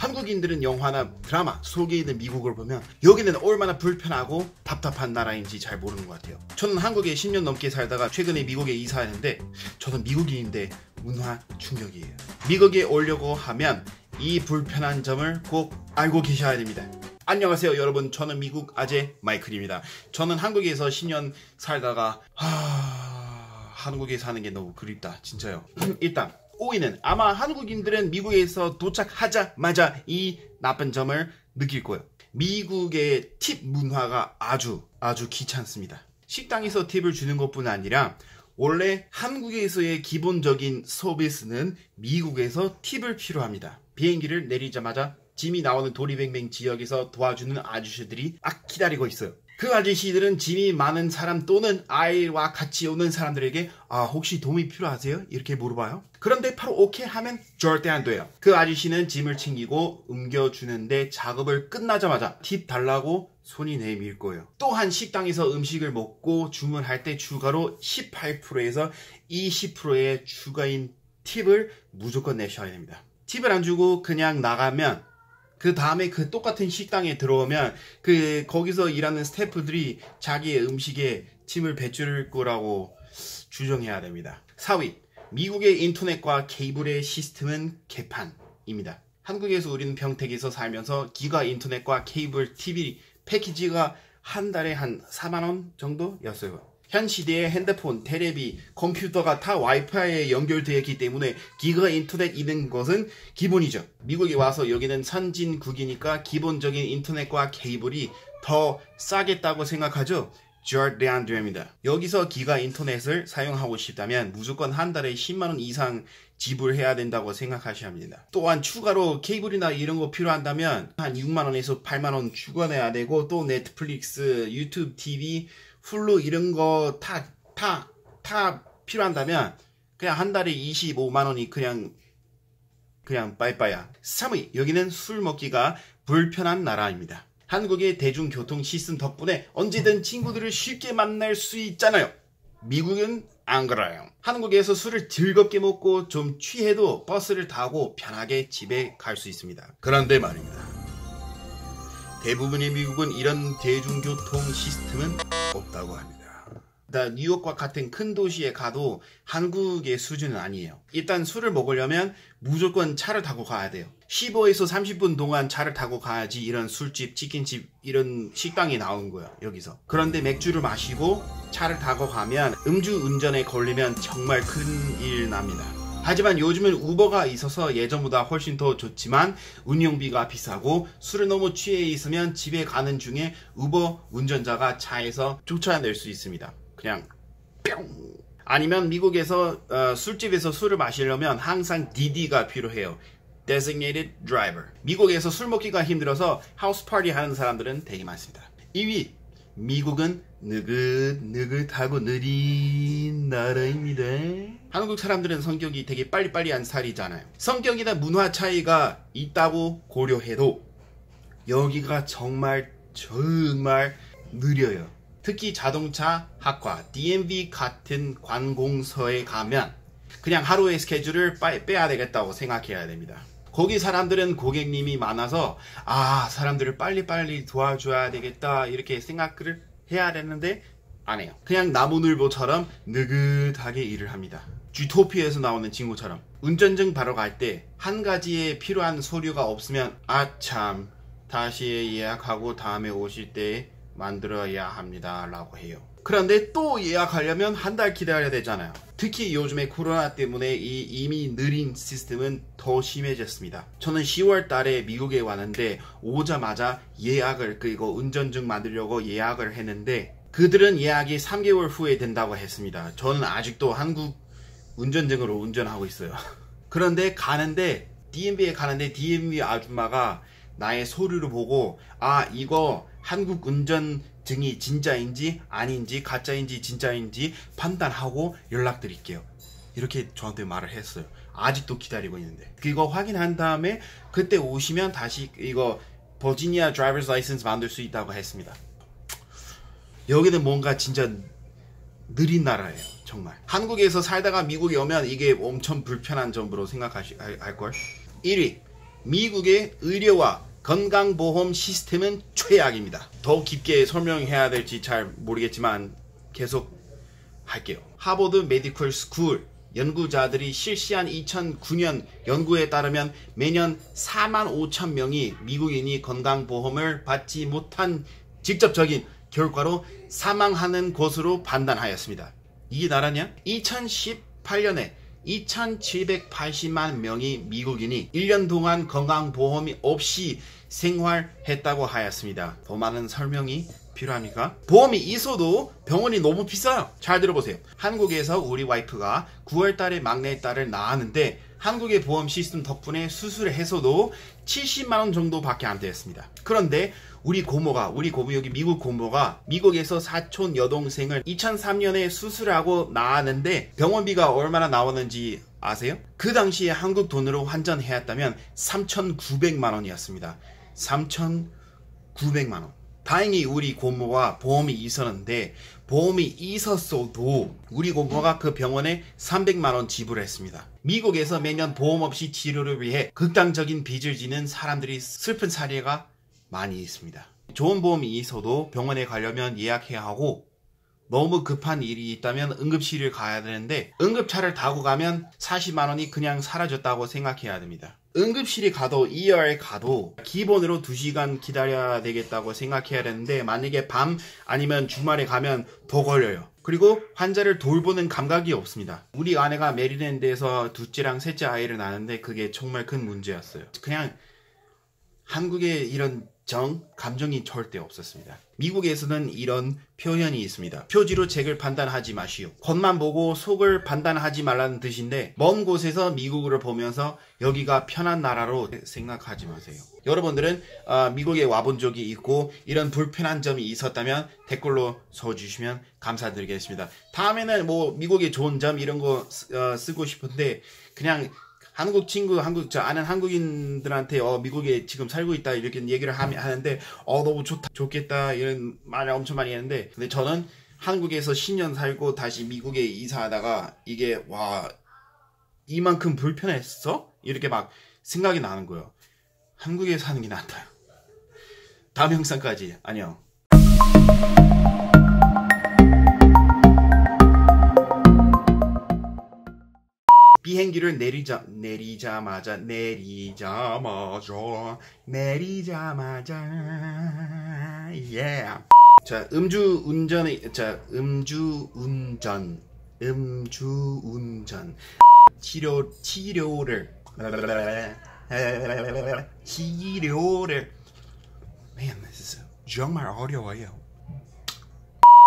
한국인들은 영화나 드라마 속에 있는 미국을 보면 여기는 얼마나 불편하고 답답한 나라인지 잘 모르는 것 같아요. 저는 한국에 10년 넘게 살다가 최근에 미국에 이사했는데 저는 미국인인데 문화 충격이에요. 미국에 오려고 하면 이 불편한 점을 꼭 알고 계셔야 됩니다. 안녕하세요 여러분, 저는 미국 아재 마이클입니다. 저는 한국에서 10년 살다가 한국에 사는 게 너무 그립다 진짜요. 일단 5위는 아마 한국인들은 미국에서 도착하자마자 이 나쁜 점을 느낄 거예요. 미국의 팁 문화가 아주 귀찮습니다. 식당에서 팁을 주는 것뿐 아니라 원래 한국에서의 기본적인 서비스는 미국에서 팁을 필요합니다. 비행기를 내리자마자 짐이 나오는 도리뱅뱅 지역에서 도와주는 아저씨들이 기다리고 있어요. 그 아저씨들은 짐이 많은 사람 또는 아이와 같이 오는 사람들에게 혹시 도움이 필요하세요? 이렇게 물어봐요. 그런데 바로 오케이 하면 절대 안 돼요. 그 아저씨는 짐을 챙기고 옮겨주는데 작업을 끝나자마자 팁 달라고 손이 내밀 거예요. 또한 식당에서 음식을 먹고 주문할 때 추가로 18%에서 20%의 추가인 팁을 무조건 내셔야 됩니다. 팁을 안 주고 그냥 나가면 그 다음에 그 똑같은 식당에 들어오면 거기서 일하는 스태프들이 자기의 음식에 팁을 배줄 거라고 주장해야 됩니다. 4위, 미국의 인터넷과 케이블의 시스템은 개판입니다. 한국에서 우리는 평택에서 살면서 기가 인터넷과 케이블 TV 패키지가 한 달에 한 4만원 정도였어요. 현 시대의 핸드폰, 테레비, 컴퓨터가 다 와이파이에 연결되어 있기 때문에 기가 인터넷 있는 것은 기본이죠. 미국에 와서 여기는 선진국이니까 기본적인 인터넷과 케이블이 더 싸겠다고 생각하죠? 절대 안 됩니다. 여기서 기가 인터넷을 사용하고 싶다면 무조건 한 달에 10만원 이상 지불해야 된다고 생각하셔야 합니다. 또한 추가로 케이블이나 이런 거 필요한다면 한 6만원에서 8만원 추가해야 되고, 또 넷플릭스, 유튜브 TV, 훌루 이런 거 다 필요한다면 그냥 한 달에 25만원이 그냥 빠이빠이야. 3위, 여기는 술 먹기가 불편한 나라입니다. 한국의 대중교통 시스템 덕분에 언제든 친구들을 쉽게 만날 수 있잖아요. 미국은 안 그래요. 한국에서 술을 즐겁게 먹고 좀 취해도 버스를 타고 편하게 집에 갈 수 있습니다. 그런데 말입니다, 대부분의 미국은 이런 대중교통 시스템은 없다고 합니다. 뉴욕과 같은 큰 도시에 가도 한국의 수준은 아니에요. 일단 술을 먹으려면 무조건 차를 타고 가야 돼요. 15에서 30분 동안 차를 타고 가야지 이런 술집, 치킨집, 이런 식당이 나온 거예요, 여기서. 그런데 맥주를 마시고 차를 타고 가면 음주운전에 걸리면 정말 큰일 납니다. 하지만 요즘은 우버가 있어서 예전보다 훨씬 더 좋지만 운영비가 비싸고 술을 너무 취해 있으면 집에 가는 중에 우버 운전자가 차에서 쫓아낼 수 있습니다. 그냥 뿅! 아니면 미국에서 술집에서 술을 마시려면 항상 DD가 필요해요. Designated Driver. 미국에서 술 먹기가 힘들어서 하우스 파티 하는 사람들은 되게 많습니다. 2위, 미국은 느긋느긋하고 느린 나라입니다. 한국 사람들은 성격이 되게 빨리빨리한 스타일이잖아요. 성격이나 문화 차이가 있다고 고려해도 여기가 정말 느려요. 특히 자동차 학과, DMV 같은 관공서에 가면 그냥 하루의 스케줄을 빼야 되겠다고 생각해야 됩니다. 거기 사람들은 고객님이 많아서 사람들을 빨리빨리 도와줘야 되겠다 이렇게 생각을 해야 되는데 안 해요. 그냥 나무늘보처럼 느긋하게 일을 합니다. 주토피아에서 나오는 친구처럼 운전증 바로 갈 때 한 가지에 필요한 서류가 없으면 참 다시 예약하고 다음에 오실 때 만들어야 합니다 라고 해요. 그런데 또 예약하려면 한 달 기다려야 되잖아요. 특히 요즘에 코로나 때문에 이미 느린 시스템은 더 심해졌습니다. 저는 10월 달에 미국에 왔는데 오자마자 예약을 운전증 만들려고 예약을 했는데 그들은 예약이 3개월 후에 된다고 했습니다. 저는 아직도 한국 운전증으로 운전하고 있어요. 그런데 DMV에 가는데 DMV 아줌마가 나의 서류를 보고 이거 한국 운전증이 진짜인지 아닌지 가짜인지 진짜인지 판단하고 연락드릴게요 이렇게 저한테 말을 했어요. 아직도 기다리고 있는데 그거 확인한 다음에 그때 오시면 다시 이거 버지니아 드라이버스 라이센스 만들 수 있다고 했습니다. 여기는 뭔가 진짜 느린 나라예요. 정말 한국에서 살다가 미국에 오면 이게 엄청 불편한 점으로 생각할걸. 1위, 미국의 의료와 건강보험 시스템은 최악입니다. 더 깊게 설명해야 될지 잘 모르겠지만 계속 할게요. 하버드 메디컬 스쿨 연구자들이 실시한 2009년 연구에 따르면 매년 4만 5천 명이 미국인이 건강보험을 받지 못한 직접적인 결과로 사망하는 것으로 판단하였습니다. 이게 나라냐? 2018년에 2,780만 명의 미국인이 1년 동안 건강보험이 없이 생활했다고 하였습니다. 더 많은 설명이 필요합니까? 보험이 있어도 병원이 너무 비싸요. 잘 들어보세요. 한국에서 우리 와이프가 9월달에 막내딸을 낳았는데 한국의 보험 시스템 덕분에 수술을 해서도 70만원 정도밖에 안 되었습니다. 그런데 우리 고모 여기 미국 고모가 미국에서 사촌 여동생을 2003년에 수술하고 낳았는데 병원비가 얼마나 나왔는지 아세요? 그 당시에 한국 돈으로 환전해왔다면 3,900만원이었습니다. 3,900만원. 다행히 우리 고모가 보험이 있었는데 보험이 있었어도 우리 고모가 그 병원에 300만원 지불했습니다. 미국에서 매년 보험 없이 치료를 위해 극단적인 빚을 지는 사람들이 슬픈 사례가 많이 있습니다. 좋은 보험이 있어도 병원에 가려면 예약해야 하고 너무 급한 일이 있다면 응급실을 가야 되는데 응급차를 타고 가면 40만원이 그냥 사라졌다고 생각해야 됩니다. 응급실에 가도 ER에 가도 기본으로 2시간 기다려야 되겠다고 생각해야 되는데 만약에 밤 아니면 주말에 가면 더 걸려요. 그리고 환자를 돌보는 감각이 없습니다. 우리 아내가 메리랜드에서 둘째랑 셋째 아이를 낳았는데 그게 정말 큰 문제였어요. 그냥 한국에 이런 감정이 절대 없었습니다. 미국에서는 이런 표현이 있습니다. 표지로 책을 판단하지 마시오. 겉만 보고 속을 판단하지 말라는 뜻인데 먼 곳에서 미국을 보면서 여기가 편한 나라로 생각하지 마세요. 여러분들은 미국에 와본 적이 있고 이런 불편한 점이 있었다면 댓글로 써주시면 감사드리겠습니다. 다음에는 뭐 미국의 좋은 점 이런 거 쓰고 싶은데 그냥 한국 친구, 아는 한국인들한테 미국에 지금 살고 있다 이렇게 얘기를 하는데 너무 좋겠다 이런 말을 엄청 많이 했는데 근데 저는 한국에서 10년 살고 다시 미국에 이사하다가 이게 와 이만큼 불편했어? 이렇게 막 생각이 나는 거예요. 한국에 사는 게 낫다. 다음 영상까지 안녕. 비행기를 내리자마자 yeah. 자, 음주운전 치료를 Man, this is 정말 어려워요.